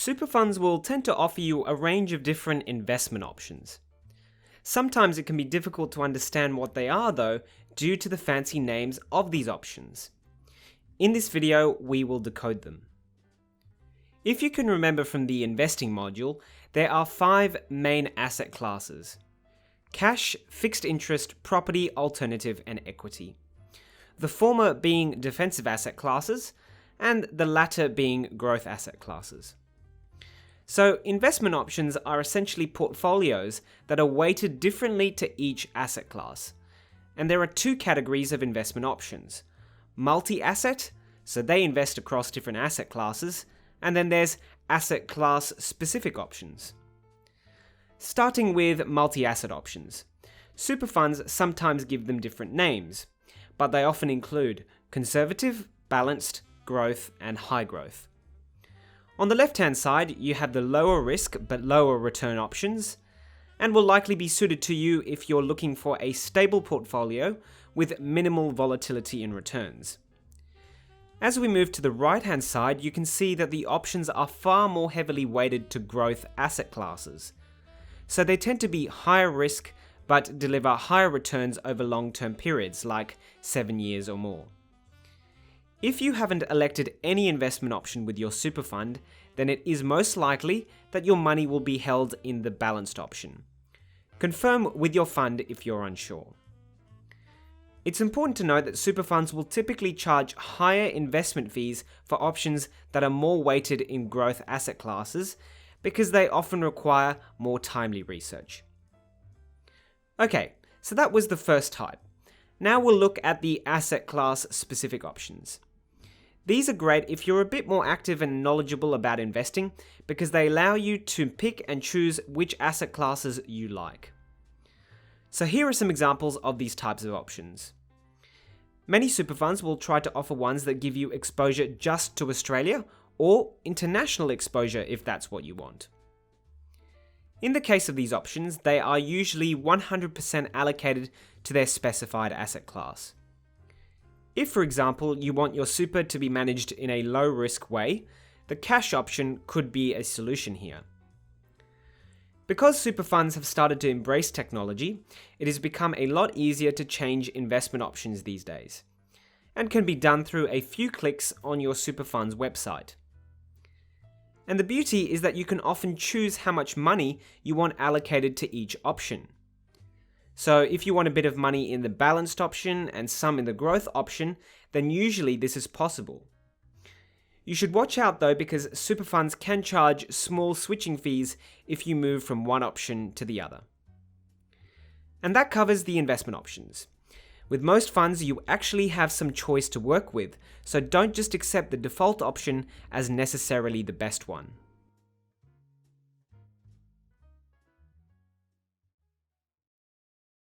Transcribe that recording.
Super funds will tend to offer you a range of different investment options. Sometimes it can be difficult to understand what they are though, due to the fancy names of these options. In this video, we will decode them. If you can remember from the investing module, there are 5 main asset classes: cash, fixed interest, property, alternative, and equity. The former being defensive asset classes, and the latter being growth asset classes. So investment options are essentially portfolios that are weighted differently to each asset class. And there are 2 categories of investment options: multi-asset, so they invest across different asset classes, and then there's asset class specific options. Starting with multi-asset options. Super funds sometimes give them different names, but they often include conservative, balanced, growth, and high growth. On the left-hand side, you have the lower risk but lower return options, and will likely be suited to you if you're looking for a stable portfolio with minimal volatility in returns. As we move to the right-hand side, you can see that the options are far more heavily weighted to growth asset classes. So they tend to be higher risk but deliver higher returns over long-term periods like 7 years or more. If you haven't elected any investment option with your super fund, then it is most likely that your money will be held in the balanced option. Confirm with your fund if you're unsure. It's important to note that super funds will typically charge higher investment fees for options that are more weighted in growth asset classes because they often require more timely research. Okay, so that was the first type. Now we'll look at the asset class specific options. These are great if you're a bit more active and knowledgeable about investing because they allow you to pick and choose which asset classes you like. So here are some examples of these types of options. Many super funds will try to offer ones that give you exposure just to Australia or international exposure if that's what you want. In the case of these options, they are usually 100% allocated to their specified asset class. If, for example, you want your super to be managed in a low-risk way, the cash option could be a solution here. Because super funds have started to embrace technology, it has become a lot easier to change investment options these days, and can be done through a few clicks on your super fund's website. And the beauty is that you can often choose how much money you want allocated to each option. So if you want a bit of money in the balanced option and some in the growth option, then usually this is possible. You should watch out though, because super funds can charge small switching fees if you move from one option to the other. And that covers the investment options. With most funds, you actually have some choice to work with, so don't just accept the default option as necessarily the best one.